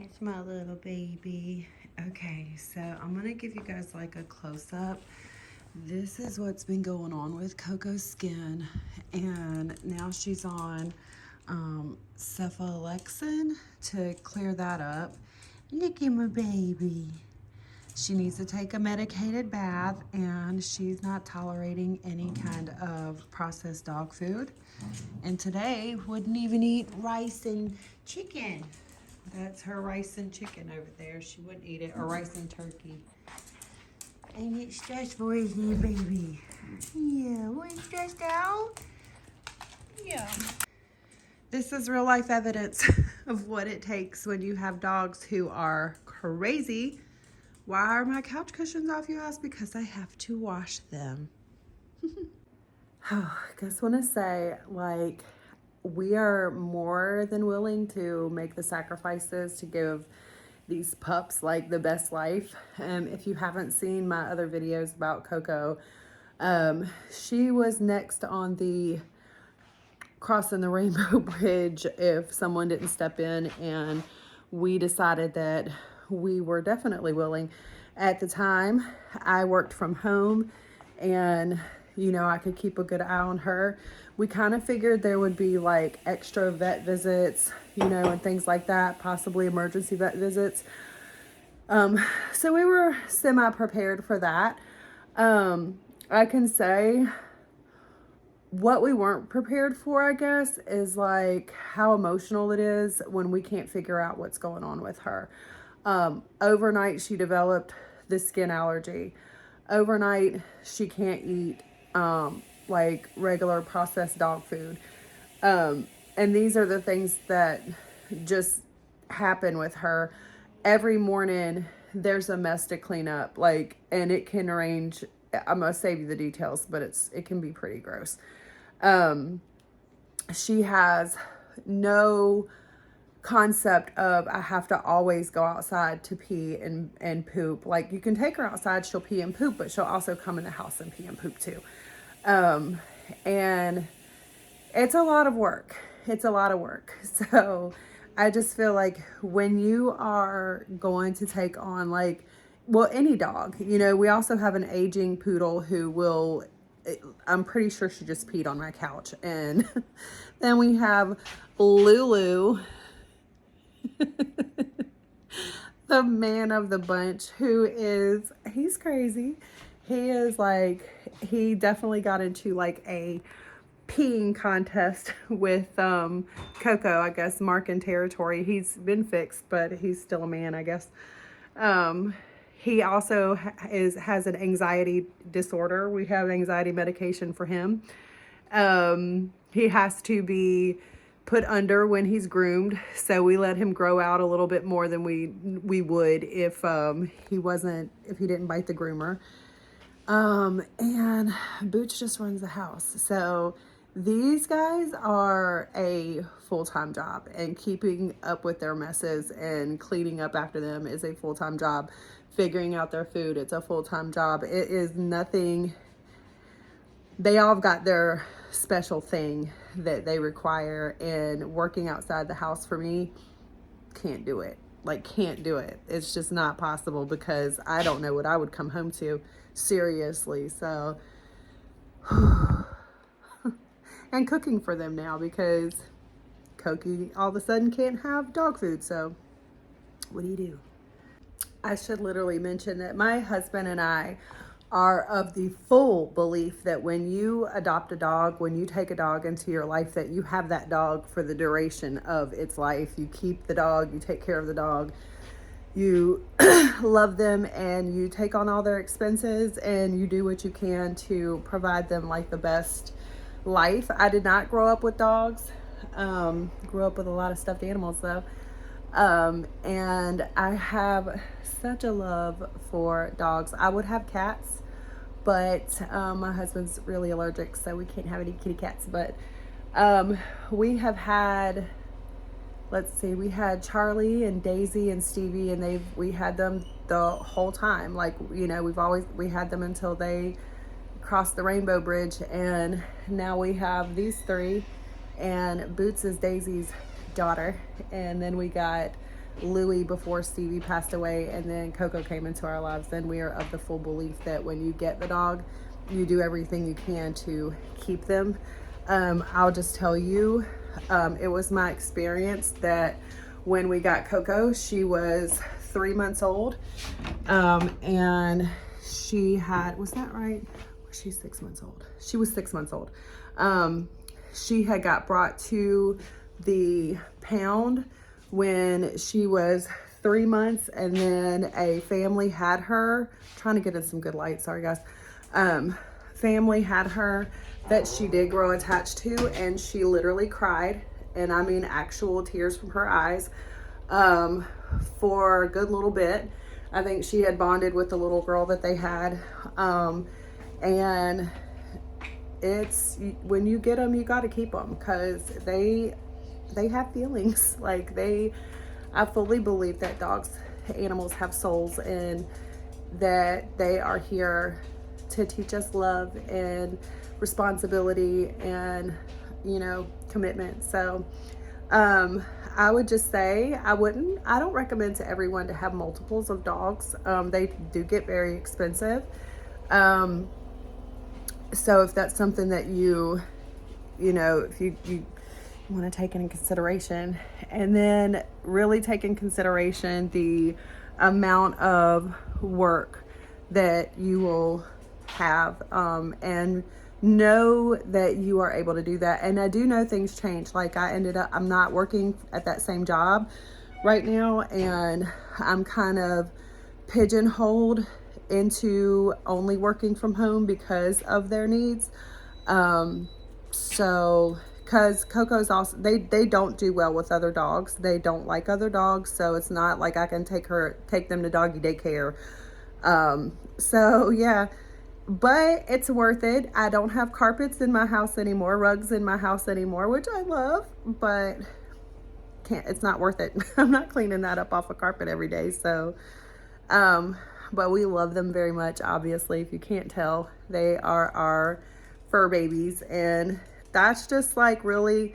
There's my little baby. Okay, so I'm gonna give you guys like a close-up. This is what's been going on with Coco's skin, and now she's on cephalexin to clear that up. Look at my baby. She needs to take a medicated bath, and she's not tolerating any kind of processed dog food. And today wouldn't even eat rice and chicken. That's her rice and chicken over there. She wouldn't eat it, or rice and turkey. Ain't it stressful, isn't it, baby? Yeah, weren't you stressed out? Yeah. This is real life evidence of what it takes when you have dogs who are crazy. Why are my couch cushions off, you ask? Because I have to wash them. I just want to say, like, we are more than willing to make the sacrifices to give these pups like the best life. If you haven't seen my other videos about Coco, she was next on the crossing the rainbow bridge if someone didn't step in, and we decided that we were definitely willing. At the time, I worked from home, and you know, I could keep a good eye on her. We kind of figured there would be like extra vet visits, you know, and things like that, possibly emergency vet visits. So we were semi-prepared for that. I can say what we weren't prepared for, I guess, is like how emotional it is when we can't figure out what's going on with her. Overnight, she developed the skin allergy. Overnight, she can't eat like regular processed dog food. And these are the things that just happen with her. Every morning there's a mess to clean up, like, and it can range, I'm gonna save you the details, but it can be pretty gross. She has no concept of I have to always go outside to pee and poop. Like, you can take her outside, she'll pee and poop, but she'll also come in the house and pee and poop too. And it's a lot of work. It's a lot of work. So I just feel like when you are going to take on, like, well, any dog, you know, we also have an aging poodle who will, I'm pretty sure she just peed on my couch. And then we have Lulu, the man of the bunch, he's crazy. He is like, he definitely got into like a peeing contest with Coco, I guess, marking territory. He's been fixed, but he's still a man, I guess. He also has an anxiety disorder. We have anxiety medication for him. He has to be put under when he's groomed, so we let him grow out a little bit more than we would if he didn't bite the groomer. And Boots just runs the house. So these guys are a full-time job, and keeping up with their messes and cleaning up after them is a full-time job. Figuring out their food, it's a full-time job. It is nothing. They all have got their special thing that they require, and working outside the house for me, can't do it. Like, can't do it. It's just not possible, because I don't know what I would come home to, seriously. So, and cooking for them now, because Cokie all of a sudden can't have dog food. So what do? I should literally mention that my husband and I are of the full belief that when you adopt a dog, when you take a dog into your life, that you have that dog for the duration of its life. You keep the dog, you take care of the dog, you love them, and you take on all their expenses, and you do what you can to provide them like the best life. I did not grow up with dogs. Grew up with a lot of stuffed animals though. And I have such a love for dogs. I would have cats, but my husband's really allergic, so we can't have any kitty cats. But we have had, let's see, we had Charlie and Daisy and Stevie, and we had them the whole time. Like, you know, we had them until they crossed the rainbow bridge, and now we have these three, and Boots is Daisy's daughter, and then we got Louie before Stevie passed away, and then Coco came into our lives. And we are of the full belief that when you get the dog, you do everything you can to keep them. I'll just tell you, it was my experience that when we got Coco, she was 3 months old, and she had, was that right? Was she 6 months old? She was 6 months old. She had got brought to the pound when she was 3 months, and then a family had her, trying to get in some good light, sorry guys. Family had her that she did grow attached to, and she literally cried, and I mean actual tears from her eyes, for a good little bit. I think she had bonded with the little girl that they had, and it's, when you get them, you got to keep them, because they have feelings. Like I fully believe that animals have souls, and that they are here to teach us love and responsibility and, you know, commitment. So I would just say I don't recommend to everyone to have multiples of dogs. They do get very expensive. So if that's something that you know, if you want to take into consideration, and then really take in consideration the amount of work that you will have, and know that you are able to do that. And I do know things change. Like I'm not working at that same job right now, and I'm kind of pigeonholed into only working from home because of their needs. So because Coco's also, they don't do well with other dogs. They don't like other dogs, so it's not like I can take them to doggy daycare. So yeah, but it's worth it. I don't have carpets in my house anymore, rugs in my house anymore, which I love, but it's not worth it. I'm not cleaning that up off a carpet every day. So, but we love them very much. Obviously, if you can't tell, they are our fur babies, and that's just like, really,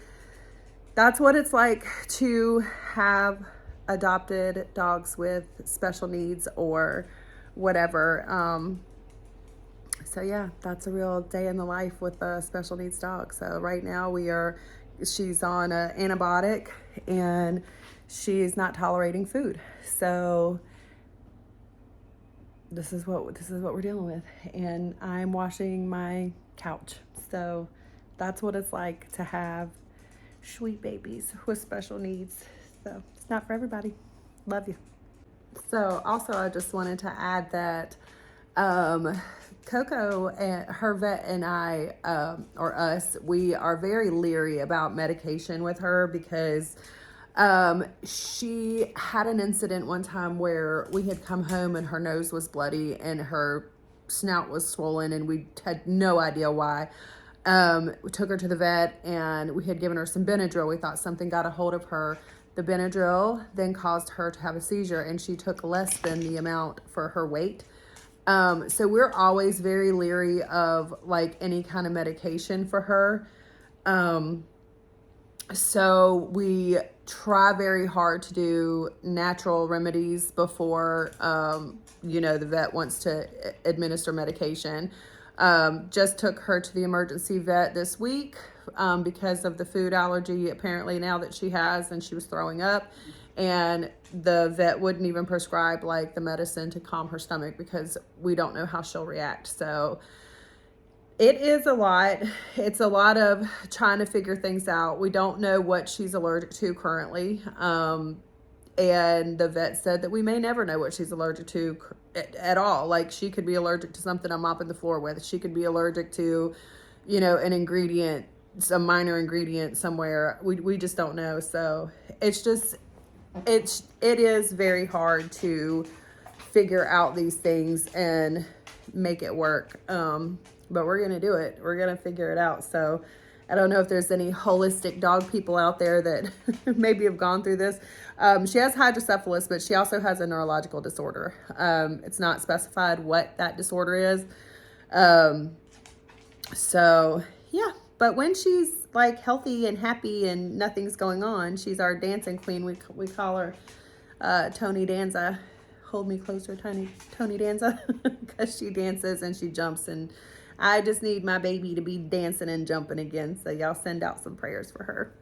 that's what it's like to have adopted dogs with special needs or whatever. So yeah, that's a real day in the life with a special needs dog. So right now she's on an antibiotic, and she's not tolerating food. So this is what we're dealing with, and I'm washing my couch. So that's what it's like to have sweet babies with special needs. So it's not for everybody. Love you. So also, I just wanted to add that Coco and her vet and I, or us, we are very leery about medication with her, because she had an incident one time where we had come home and her nose was bloody and her snout was swollen, and we had no idea why. We took her to the vet, and we had given her some Benadryl. We thought something got a hold of her. The Benadryl then caused her to have a seizure, and she took less than the amount for her weight. So we're always very leery of like any kind of medication for her. So we try very hard to do natural remedies before, the vet wants to administer medication. Just took her to the emergency vet this week, because of the food allergy apparently now that she has, and she was throwing up, and the vet wouldn't even prescribe like the medicine to calm her stomach, because we don't know how she'll react. So it is a lot. It's a lot of trying to figure things out. We don't know what she's allergic to currently. And the vet said that we may never know what she's allergic to at all. Like, she could be allergic to something I'm mopping the floor with. She could be allergic to, an ingredient, some minor ingredient somewhere. We just don't know. So it's just, it is very hard to figure out these things and make it work. But we're going to do it. We're going to figure it out. So I don't know if there's any holistic dog people out there that maybe have gone through this. She has hydrocephalus, but she also has a neurological disorder. It's not specified what that disorder is. So yeah, but when she's like healthy and happy and nothing's going on, she's our dancing queen. We call her. Tony Danza. Hold me closer, Tony Danza, because she dances and she jumps, and I just need my baby to be dancing and jumping again. So y'all send out some prayers for her.